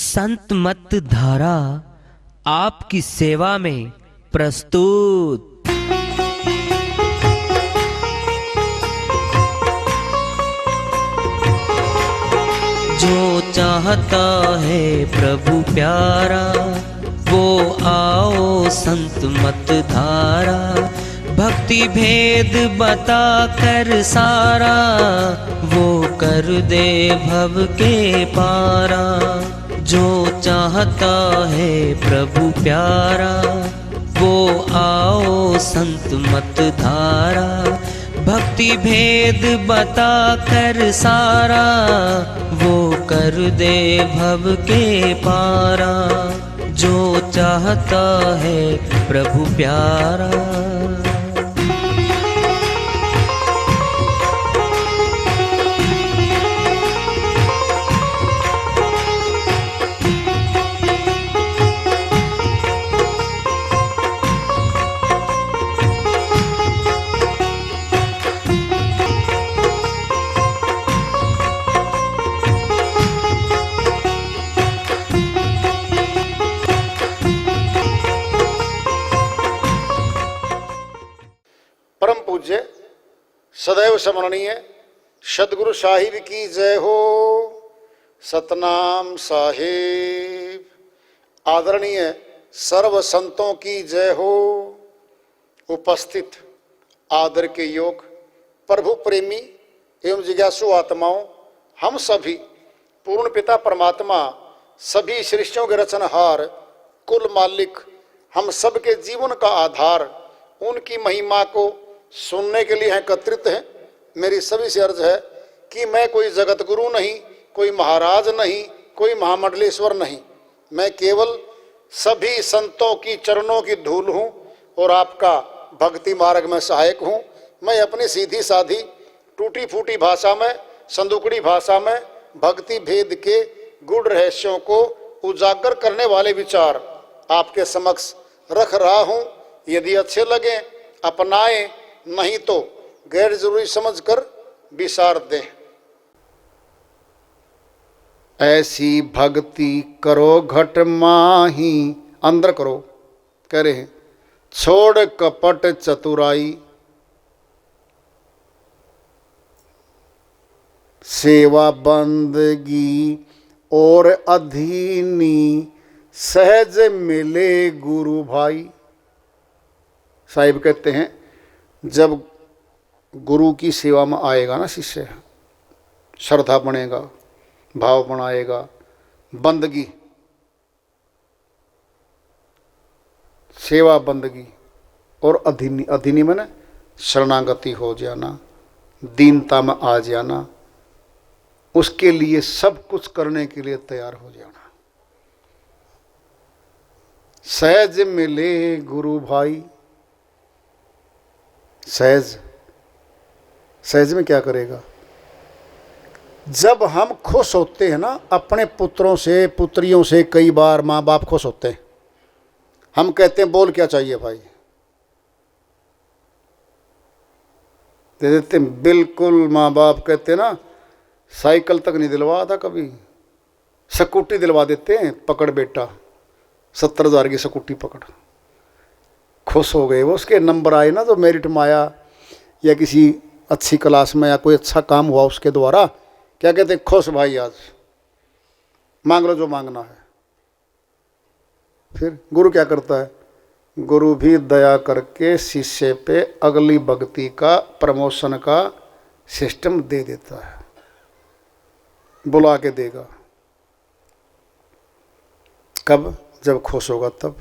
संत मत धारा आपकी सेवा में प्रस्तुत। जो चाहता है प्रभु प्यारा वो आओ संत मत धारा। भक्ति भेद बता कर सारा वो कर दे भव के पारा। जो चाहता है प्रभु प्यारा वो आओ संत मत धारा। भक्ति भेद बता कर सारा वो कर दे भव के पारा। जो चाहता है प्रभु प्यारा। परम पूज्य सदैव स्मरणीय सदगुरु साहिब की जय हो। सतनाम साहिब। आदरणीय सर्व संतों की जय हो। उपस्थित आदर के योग प्रभु प्रेमी एवं जिज्ञासु आत्माओं, हम सभी पूर्ण पिता परमात्मा सभी सृष्टियों के रचनहार कुल मालिक हम सबके जीवन का आधार उनकी महिमा को सुनने के लिए एकत्रित हैं। मेरी सभी से अर्ज है कि मैं कोई जगत गुरु नहीं, कोई महाराज नहीं, कोई महामंडलेश्वर नहीं। मैं केवल सभी संतों की चरणों की धूल हूँ और आपका भक्ति मार्ग में सहायक हूँ। मैं अपनी सीधी साधी टूटी फूटी भाषा में, संदुकड़ी भाषा में भक्ति भेद के गूढ़ रहस्यों को उजागर करने वाले विचार आपके समक्ष रख रहा हूँ। यदि अच्छे लगे अपनाएं, नहीं तो गैर जरूरी समझकर विसार दें। ऐसी भक्ति करो घट माही, अंदर करो कह रहे हैं, छोड़ कपट चतुराई। सेवा बंदगी और अधीनी सहज मिले गुरु भाई। साहिब कहते हैं जब गुरु की सेवा में आएगा ना शिष्य, श्रद्धा बनेगा, भाव बनाएगा, बंदगी, सेवा बंदगी और अधीनी, अधीनी में ना शरणागति हो जाना, दीनता में आ जाना, उसके लिए सब कुछ करने के लिए तैयार हो जाना। सहज मिले गुरु भाई। सहज, सहज में क्या करेगा? जब हम खुश होते हैं ना अपने पुत्रों से, पुत्रियों से, कई बार माँ बाप खुश होते हैं, हम कहते हैं बोल क्या चाहिए भाई, दे देते हैं। बिल्कुल माँ बाप कहते हैं ना, साइकिल तक नहीं दिलवा था कभी, स्कूटी दिलवा देते हैं, पकड़ बेटा 70,000 की स्कूटी पकड़। खुश हो गए वो, उसके नंबर आए ना तो मेरिट में आया या किसी अच्छी क्लास में या कोई अच्छा काम हुआ उसके द्वारा, क्या कहते हैं, खुश भाई आज मांग लो जो मांगना है। फिर गुरु क्या करता है? गुरु भी दया करके शिष्य पे अगली भक्ति का, प्रमोशन का सिस्टम दे देता है, बुला के देगा। कब? जब खुश होगा तब,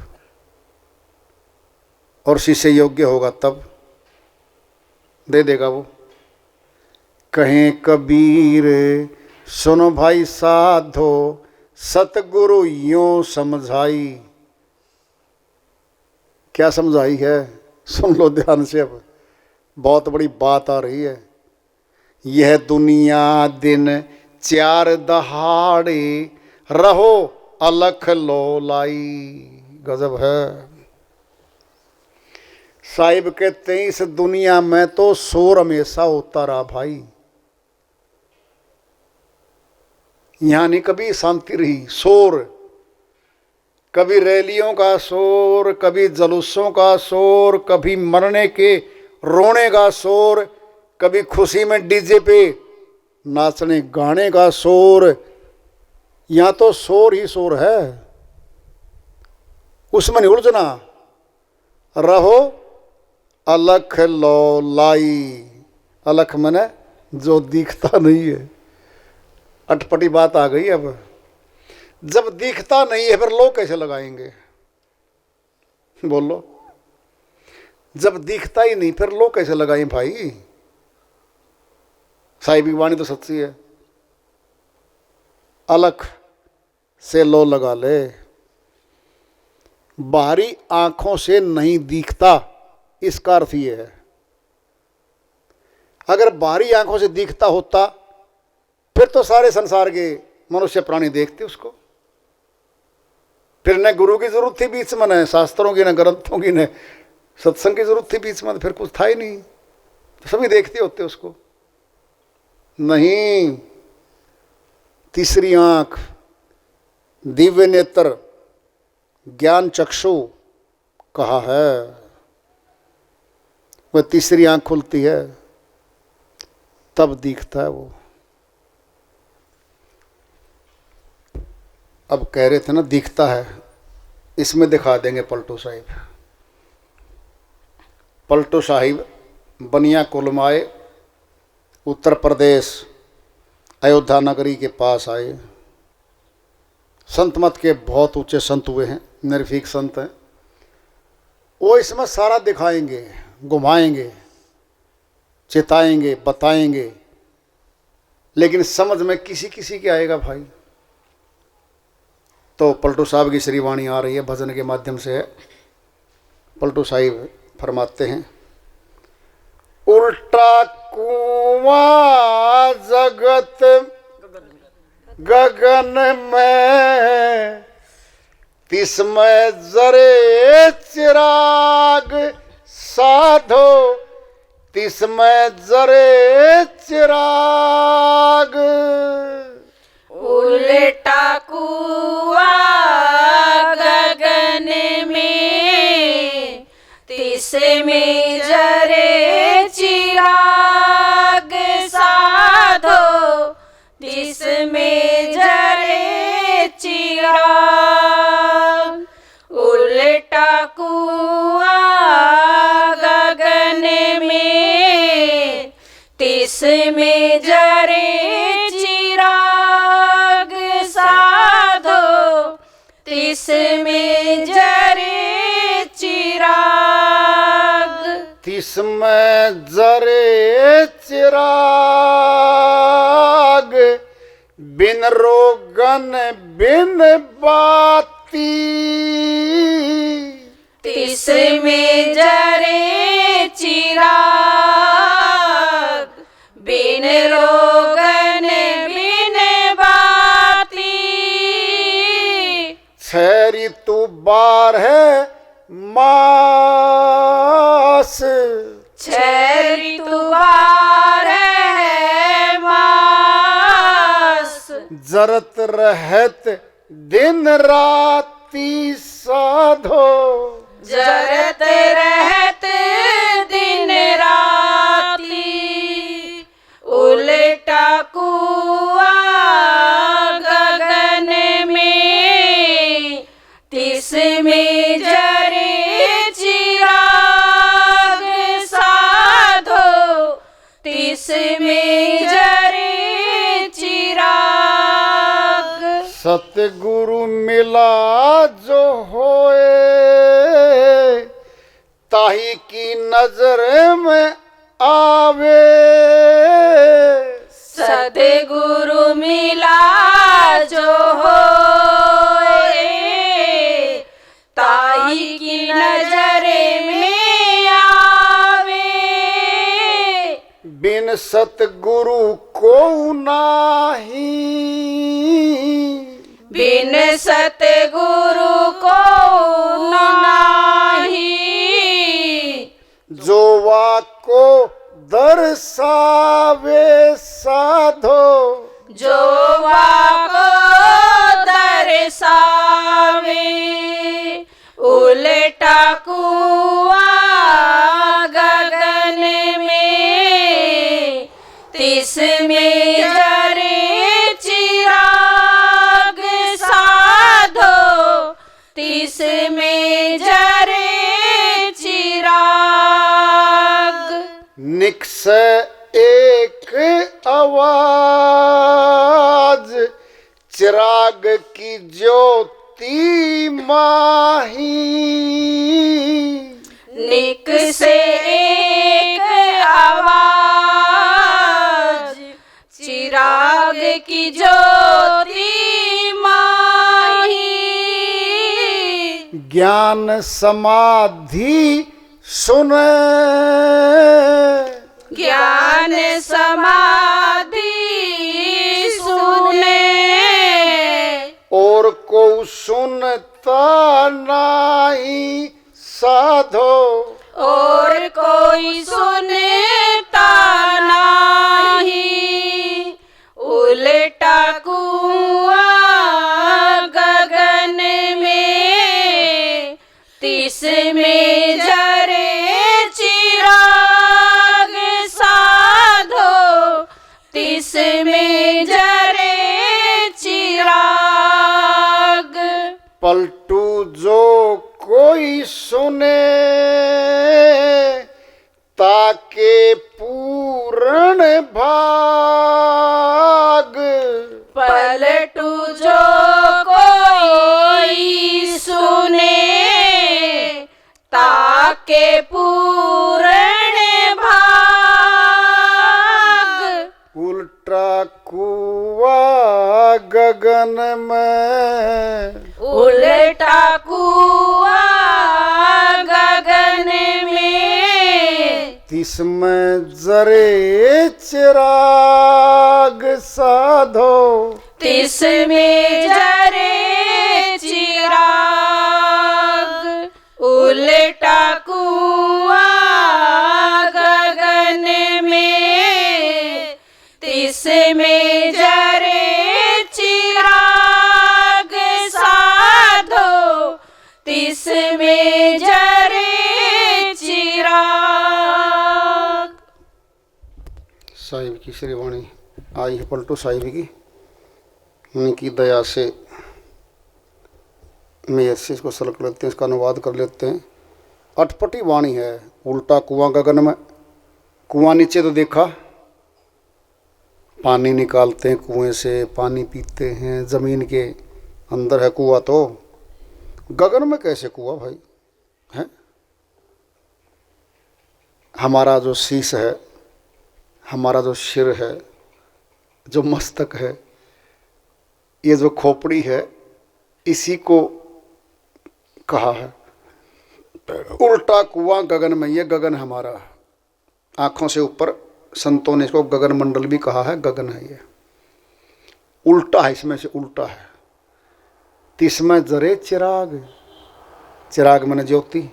और शिष्य योग्य होगा तब दे देगा वो। कहें कबीर सुनो भाई साधो, सतगुरु यूं समझाई। क्या समझाई है? सुन लो ध्यान से, अब बहुत बड़ी बात आ रही है। यह दुनिया दिन चार दहाड़े, रहो अलख लो लाई। गजब है। साहिब कहते हैं इस दुनिया में तो शोर हमेशा होता रहा भाई, यहाँ नहीं कभी शांति रही, शोर कभी रैलियों का शोर, कभी जुलूसों का शोर, कभी मरने के रोने का शोर, कभी खुशी में डीजे पे नाचने गाने का शोर। यहाँ तो शोर ही शोर है, उसमें नहीं उलझना। रहो अलख लो लाई। अलख मने जो दिखता नहीं है। अटपटी बात आ गई। अब जब दिखता नहीं है फिर लोग कैसे लगाएंगे? बोलो, जब दिखता ही नहीं फिर लोग कैसे लगाएं भाई? साहिब की वाणी तो सच्ची है। अलख से लो लगा ले। बाहरी आंखों से नहीं दिखता, इसका अर्थ ये है। अगर बाहरी आंखों से दिखता होता फिर तो सारे संसार के मनुष्य प्राणी देखते उसको। फिर न गुरु की जरूरत थी बीच में, न शास्त्रों की, न ग्रंथों की, न सत्संग की जरूरत थी बीच में। फिर कुछ था ही नहीं, तो सभी देखते होते उसको। नहीं, तीसरी आंख, दिव्य नेत्र, ज्ञान चक्षु कहा है। वह तीसरी आंख खुलती है तब दिखता है वो। अब कह रहे थे ना दिखता है, इसमें दिखा देंगे पलटू साहिब। पलटू साहिब बनिया कुलमाए, उत्तर प्रदेश, अयोध्या नगरी के पास आए। संत मत के बहुत ऊंचे संत हुए हैं, निर्भीक संत हैं। वो इसमें सारा दिखाएंगे, घुमाएंगे, चिताएंगे, बताएंगे, लेकिन समझ में किसी किसी के आएगा भाई। तो पलटू साहब की श्री वाणी आ रही है, भजन के माध्यम से है। पलटू साहिब फरमाते हैं, उल्टा कुआं जगत गगन में, तिसमें जरे चिराग साधो, तिसमें जरे चिराग। उल्टा कुआं गगन में, तिसमें जरे चिराग साधो, तिसमें जरे चिराग। उल्टा कुआं गगन में, तिसमें जरे चिराग साधो, तिसमें जरे चिराग। तिसमें जरे चिराग, बिन रोगन बिन बाती, तिसमें जरे चिराग, बिन रोगन बिन बाती। छह ऋतु 12 मास, छह ऋतु 12 मास, जरत रहत दिन राती साधो, जरत रहत दिन राती। उल्टा कुआं गगन में, तिसमें जरे चिराग साधो, तिसमें जरे चिराग। सतगुरु मिला जो होए, ताही की नजर में आवे। सतगुरु मिला जो होए, ताही की नजरे में आवे। बिन सतगुरु को नाही, बिन सतगुरु को नाही। जो वाको दर्शावे साधो, जो वाको दर्शावे एक से एक आवाज, चिराग की ज्योति माही। निक से एक आवाज, चिराग की ज्योति माही। ज्ञान समाधि सुने, ज्ञान समाधि सुने, और को सुनता नहीं साधो, और कोई सुनता नहीं। उल्टा कुआं गगन में, तिस में जरे चिराग साधो, तिस में जरे चिराग। पलटू जो कोई सुने, ताके पूर्ण भाग। पलटू जो कोई सुने, ताके पूर्ण भाग। उल्टा कुआ गगन में, उल्टा कुआं गगन में, तिसमें जरे चिराग साधो, तिस में जरे चिराग। उल्टा कुआं गगन में, तिस में जरे चिराग साधो, तिस में जरे चिराग। साहिब की श्रीवाणी आई है पलटू साहिब की, उनकी दया से मेयर से इसको सलक लेते हैं, इसका अनुवाद कर लेते हैं। अटपटी वाणी है। उल्टा कुआं गगन में, कुआं नीचे तो देखा, पानी निकालते हैं कुएं से, पानी पीते हैं, ज़मीन के अंदर है कुआं, तो गगन में कैसे कुआं भाई है? हमारा जो शीश है, हमारा जो सिर है, जो मस्तक है, ये जो खोपड़ी है, इसी को कहा है उल्टा कुआं गगन में। ये गगन हमारा, आँखों से ऊपर संतों ने इसको गगन मंडल भी कहा है, गगन है ये। उल्टा है, इसमें से उल्टा है। तिसमें जरे चिराग, चिराग मैंने ज्योति,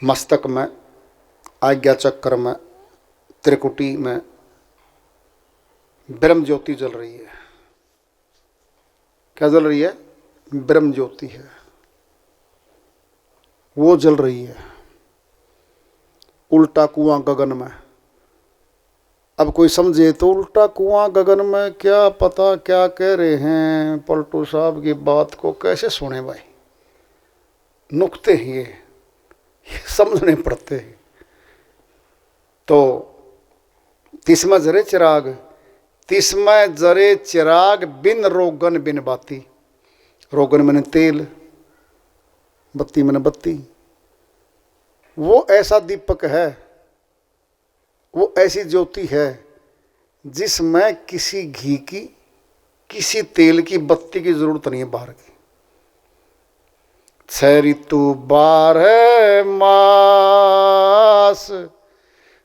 मस्तक में, आज्ञा चक्र में, त्रिकुटी में ब्रह्म ज्योति जल रही है। क्या जल रही है? ब्रह्म ज्योति है, वो जल रही है उल्टा कुआं गगन में। अब कोई समझे तो उल्टा कुआं गगन में क्या पता क्या कह रहे हैं पलटू साहब की बात को कैसे सुने भाई? नुक्ते ही ये समझने पड़ते हैं। तो तिसमें जरे चिराग, तिसमें जरे चिराग बिन रोगन बिन बाती। रोगन मैंने तेल, बत्ती मैंने बत्ती। वो ऐसा दीपक है, वो ऐसी ज्योति है जिसमें किसी घी की, किसी तेल की, बत्ती की जरूरत नहीं है बाहर की। 6 ऋतु 12 मास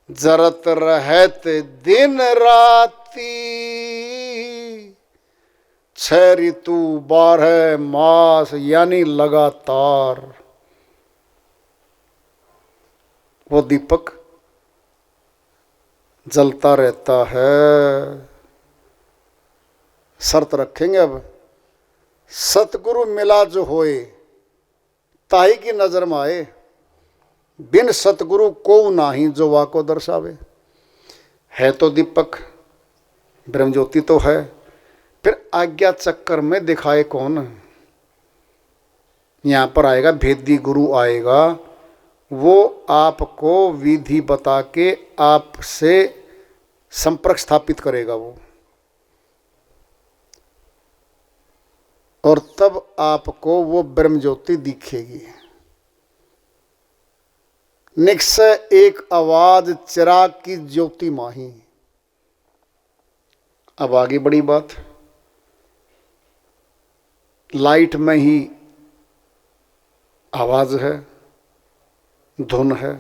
जरत रहत दिन राती। 6 ऋतु 12 मास यानी लगातार वो दीपक जलता रहता है। शर्त रखेंगे अब, सतगुरु मिला जो होए ताही की नजर में आए, बिन सतगुरु को नाही जो वाको दर्शावे। है तो दीपक, ब्रह्म ज्योति तो है, फिर आज्ञा चक्कर में दिखाए कौन? यहाँ पर आएगा भेदी गुरु आएगा, वो आपको विधि बता के आपसे संपर्क स्थापित करेगा वो, और तब आपको वो ब्रह्म ज्योति दिखेगी। निश्चय एक आवाज चिराग की ज्योति माही। अब आगे बड़ी बात, लाइट में ही आवाज है, धुन है।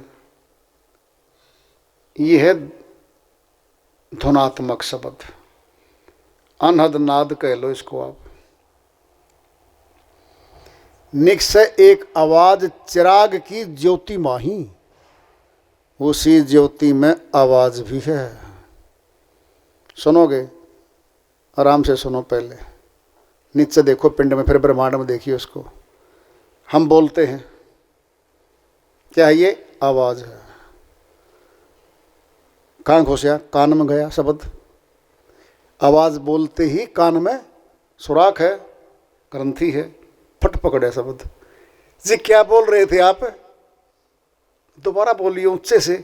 ये है धुनात्मक शब्द, अनहद नाद कह लो इसको आप। निश्चय एक आवाज चिराग की ज्योति माही, उसी ज्योति में आवाज भी है। सुनोगे? आराम से सुनो, पहले नीचे देखो पिंड में, फिर ब्रह्मांड में देखिए उसको। हम बोलते हैं, क्या है ये? आवाज है। कहाँ घुसया? कान में गया शब्द। आवाज बोलते ही कान में सुराख है, ग्रंथि है, फट पकड़े शब्द। जी क्या बोल रहे थे आप? दोबारा बोलिए ऊंचे से,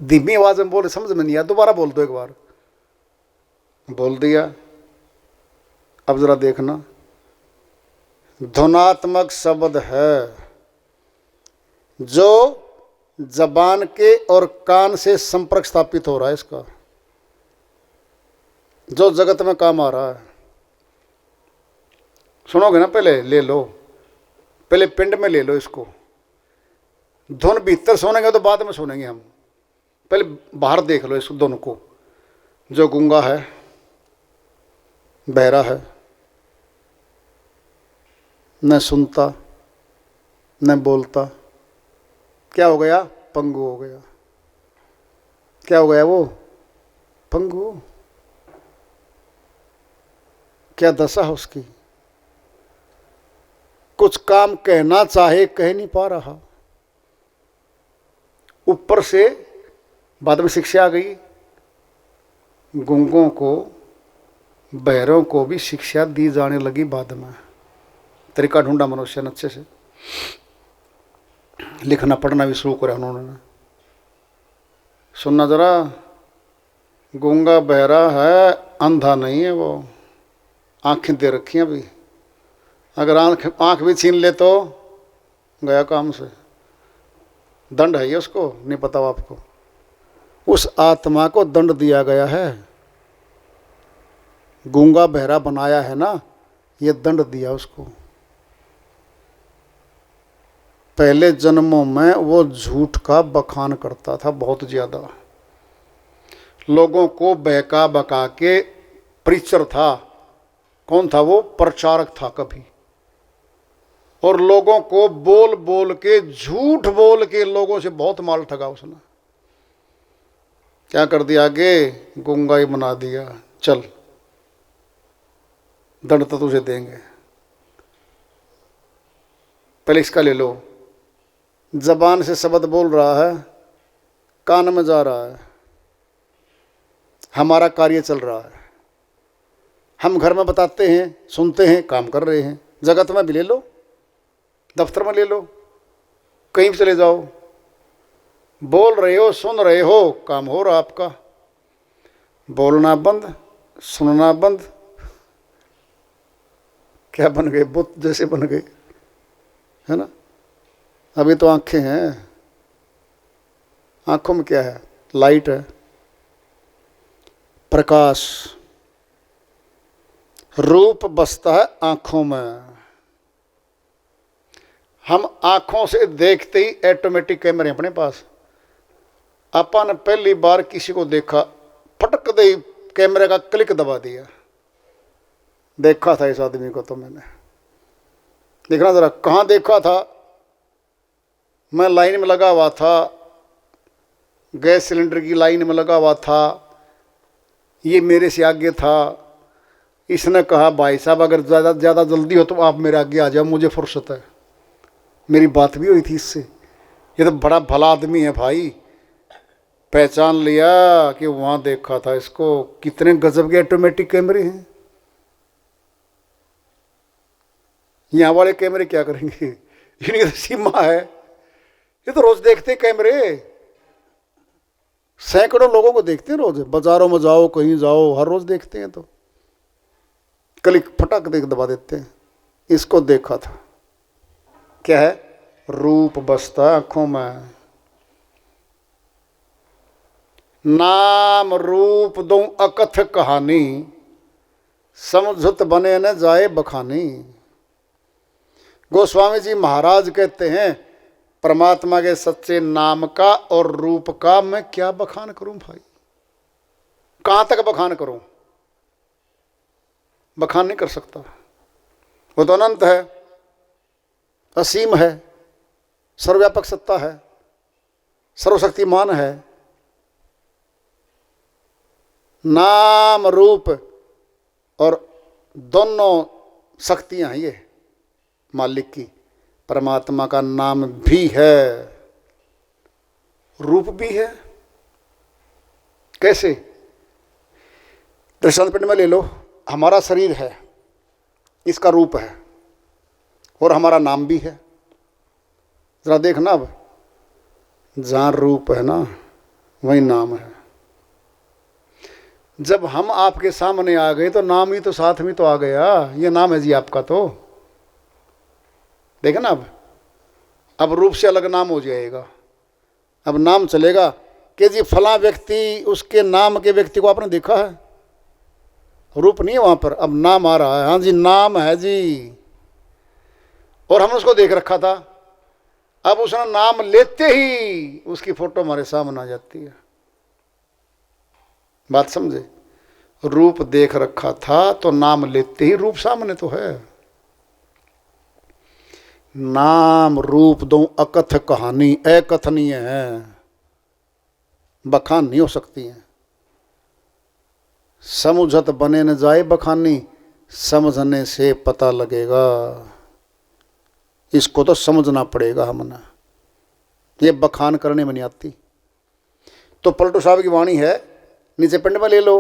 धीमी आवाज में बोले, समझ में नहीं आया, दोबारा बोल दो एक बार। बोल दिया। अब जरा देखना, ध्वनात्मक शब्द है जो जबान के और कान से संपर्क स्थापित हो रहा है, इसका जो जगत में काम आ रहा है। सुनोगे ना? पहले ले लो, पहले पिंड में ले लो इसको। धुन भीतर सुनेंगे तो बाद में सुनेंगे हम, पहले बाहर देख लो इस धुन को। जो गूंगा है, बहरा है, न सुनता न बोलता, क्या हो गया? पंगु हो गया। क्या हो गया वो? पंगु। क्या दशा है उसकी? कुछ काम कहना चाहे कह नहीं पा रहा। ऊपर से बाद में शिक्षा आ गई, गूंगों को, बहरों को भी शिक्षा दी जाने लगी बाद में। तरीका ढूंढा मनुष्य ने अच्छे से, लिखना पढ़ना भी शुरू करा उन्होंने। सुनना जरा, गूंगा बहरा है, अंधा नहीं है वो, आंखें दे रखी हैं अभी। अगर आंख भी छीन ले तो गया काम से, दंड है ये उसको, नहीं पता आपको। उस आत्मा को दंड दिया गया है, गूंगा बहरा बनाया है ना, ये दंड दिया उसको। पहले जन्मों में वो झूठ का बखान करता था बहुत ज्यादा, लोगों को बहका बका के प्रीचर था। कौन था वो? प्रचारक था कभी। और लोगों को बोल बोल के, झूठ बोल के लोगों से बहुत माल ठगा उसने। क्या कर दिया आगे? गूंगा ही बना दिया। चल दंड तो तुझे देंगे। पहले इसका ले लो। जबान से शब्द बोल रहा है, कान में जा रहा है, हमारा कार्य चल रहा है। हम घर में बताते हैं, सुनते हैं, काम कर रहे हैं। जगत में भी ले लो, दफ्तर में ले लो, कहीं भी चले जाओ, बोल रहे हो, सुन रहे हो, काम हो रहा आपका। बोलना बंद, सुनना बंद, क्या बन गए? बुत जैसे बन गए, है ना। अभी तो आंखें हैं, आंखों में क्या है? लाइट है, प्रकाश, रूप बसता है आंखों में। हम आंखों से देखते ही ऑटोमेटिक कैमरे अपने पास। अपन पहली बार किसी को देखा, फटक दे कैमरे का क्लिक दबा दिया। देखा था इस आदमी को तो मैंने। देखना जरा, कहाँ देखा था? मैं लाइन में लगा हुआ था, गैस सिलेंडर की लाइन में लगा हुआ था, ये मेरे से आगे था। इसने कहा, भाई साहब अगर ज़्यादा जल्दी हो तो आप मेरे आगे आ जाओ, मुझे फुर्सत है। मेरी बात भी हुई थी इससे। ये तो बड़ा भला आदमी है भाई, पहचान लिया कि वहाँ देखा था इसको। कितने गजब के ऑटोमेटिक कैमरे हैं। यहाँ वाले कैमरे क्या करेंगे? इनकी तो सीमा है। ये तो रोज देखते कैमरे, सैकड़ों लोगों को देखते हैं रोज, बाजारों में जाओ कहीं जाओ हर रोज देखते हैं। तो क्लिक फटाक देख दबा देते हैं। इसको देखा था, क्या है, रूप बसता आंखों में, नाम रूप दो अकथ कहानी, समझुत बने न जाए बखानी। गोस्वामी जी महाराज कहते हैं परमात्मा के सच्चे नाम का और रूप का मैं क्या बखान करूं भाई, कहां तक बखान करूं, बखान नहीं कर सकता। वो तो अनंत है, असीम है, सर्वव्यापक सत्ता है, सर्वशक्तिमान है। नाम रूप और दोनों शक्तियां हैं ये मालिक की। परमात्मा का नाम भी है, रूप भी है। कैसे? दृष्टांत पिंड में ले लो, हमारा शरीर है, इसका रूप है और हमारा नाम भी है। जरा देखना, अब जहां रूप है ना वही नाम है। जब हम आपके सामने आ गए तो नाम ही तो साथ में तो आ गया। ये नाम है जी आपका। तो देखना, अब रूप से अलग नाम हो जाएगा। अब नाम चलेगा कि जी फला व्यक्ति, उसके नाम के व्यक्ति को आपने देखा है, रूप नहीं है वहां पर, अब नाम आ रहा है। हाँ जी नाम है जी, और हमने उसको देख रखा था। अब उसने नाम लेते ही उसकी फोटो हमारे सामने आ जाती है। बात समझे? रूप देख रखा था तो नाम लेते ही रूप सामने तो है। नाम रूप दो अकथ कहानी, अकथनीय है, बखान नहीं हो सकती है। समझत बने न जाए बखानी, समझने से पता लगेगा। इसको तो समझना पड़ेगा हमने, ये बखान करने में नहीं आती। तो पलटू साहब की वाणी है, नीचे पिंड में ले लो,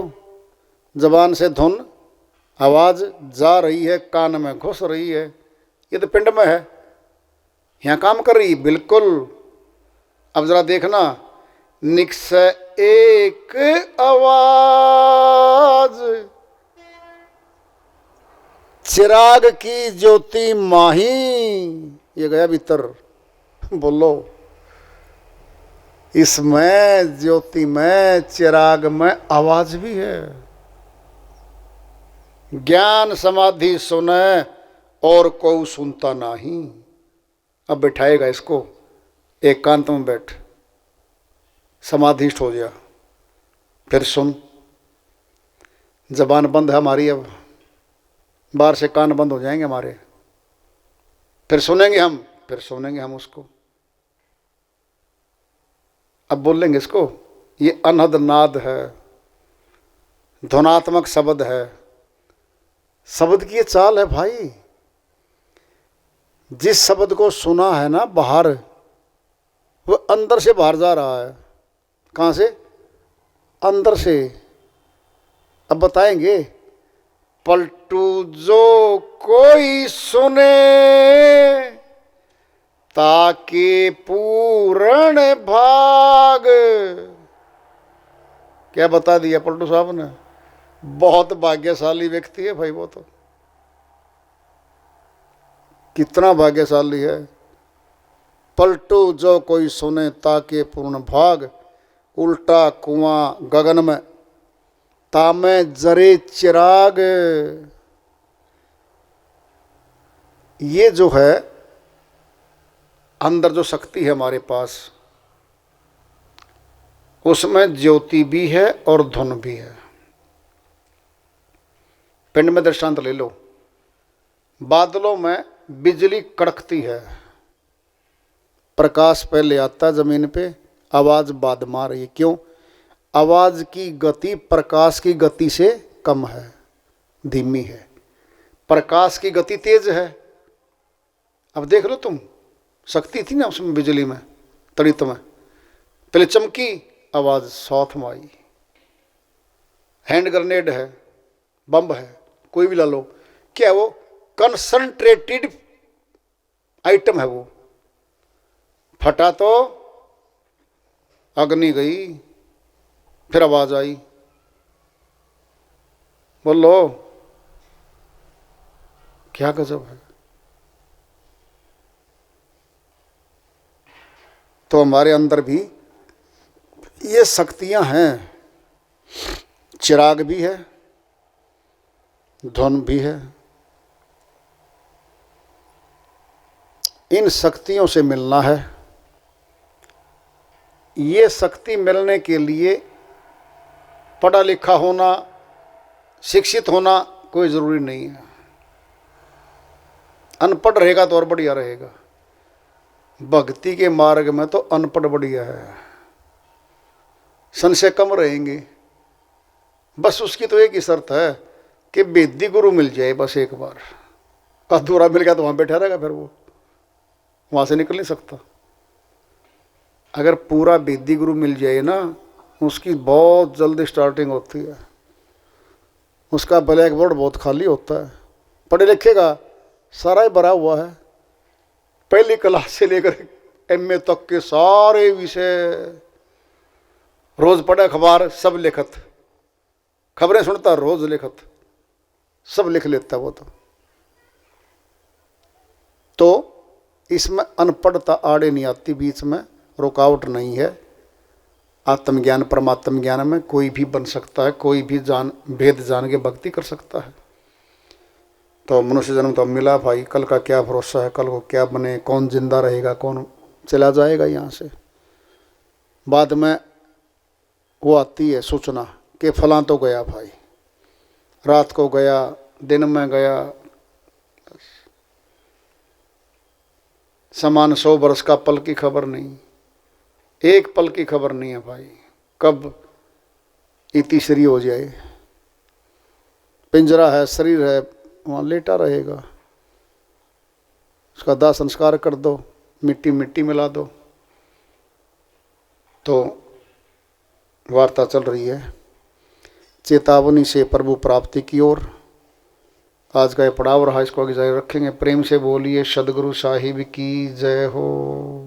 जबान से धुन आवाज जा रही है, कान में घुस रही है। ये तो पिंड में है, यहाँ काम कर रही बिल्कुल। अब जरा देखना, निक्स एक आवाज, चिराग की ज्योति माही। ये गया भीतर, बोलो, इसमें ज्योति में चिराग में आवाज भी है। ज्ञान समाधि सुने और कोई सुनता नहीं। अब बैठाएगा इसको, एकांत में बैठ, समाधिष्ठ हो जा, फिर सुन। जबान बंद है हमारी, अब बाहर से कान बंद हो जाएंगे हमारे, फिर सुनेंगे हम, फिर सुनेंगे हम उसको। अब बोलेंगे इसको। ये अनहद नाद है, ध्वनात्मक शब्द है। शब्द की ये चाल है भाई। जिस शब्द को सुना है ना बाहर, वो अंदर से बाहर जा रहा है। कहाँ से? अंदर से। अब बताएंगे, पलटू जो कोई सुने ताकि पूर्ण भाग। क्या बता दिया पलटू साहब ने? बहुत भाग्यशाली व्यक्ति है भाई वो तो। कितना भाग्यशाली है। पलटू जो कोई सुने ताकि पूर्ण भाग, उल्टा कुआं गगन में तामे जरे चिराग। ये जो है अंदर जो शक्ति है हमारे पास, उसमें ज्योति भी है और धुन भी है। पिंड में दृष्टांत ले लो, बादलों में बिजली कड़कती है, प्रकाश पहले आता जमीन पे, आवाज बाद मार रही है। क्यों? आवाज की गति प्रकाश की गति से कम है, धीमी है। प्रकाश की गति तेज है। अब देख लो तुम, शक्ति थी ना उसमें, बिजली में, तड़ित में, पहले चमकी, आवाज साथ में आई। हैंड ग्रेनेड है, बम है, कोई भी ला लो, क्या वो कंसंट्रेटेड आइटम है वो। फटा तो अग्नि गई, फिर आवाज आई, बोलो क्या गजब है। तो हमारे अंदर भी ये शक्तियां हैं, चिराग भी है, धुन भी है। इन शक्तियों से मिलना है। ये शक्ति मिलने के लिए पढ़ा लिखा होना, शिक्षित होना कोई ज़रूरी नहीं है। अनपढ़ रहेगा तो और बढ़िया रहेगा। भक्ति के मार्ग में तो अनपढ़ बढ़िया है, सन से कम रहेंगे। बस उसकी तो एक ही शर्त है कि वेदी गुरु मिल जाए बस एक बार। अधूरा मिल गया तो वहाँ बैठा रहेगा, फिर वो वहाँ से निकल नहीं सकता। अगर पूरा वेदी गुरु मिल जाए ना, उसकी बहुत जल्दी स्टार्टिंग होती है। उसका ब्लैक बोर्ड बहुत खाली होता है। पढ़े लिखे का सारा ही भरा हुआ है। पहली क्लास से लेकर एमए तक के सारे विषय, रोज पढ़े अखबार, सब लिखत, खबरें सुनता, रोज लिखत, सब लिख लेता वो तो इसमें अनपढ़ता आड़े नहीं आती, बीच में रुकावट नहीं है। आत्मज्ञान परमात्म ज्ञान में कोई भी बन सकता है, कोई भी भेद जान के भक्ति कर सकता है। तो मनुष्य जन्म तो मिला भाई, कल का क्या भरोसा है, कल को क्या बने, कौन जिंदा रहेगा, कौन चला जाएगा यहाँ से। बाद में वो आती है सूचना कि फलां तो गया भाई, रात को गया, दिन में गया। समान 100 वर्ष का पल की खबर नहीं, एक पल की खबर नहीं है भाई, कब इति शरीर हो जाए। पिंजरा है, शरीर है, वहाँ लेटा रहेगा। उसका दाह संस्कार कर दो, मिट्टी मिट्टी मिला दो। तो वार्ता चल रही है चेतावनी से प्रभु प्राप्ति की ओर। आज का ये पड़ाव रहा, इसको आगे जारी रखेंगे। प्रेम से बोलिए सदगुरु साहिब की जय हो।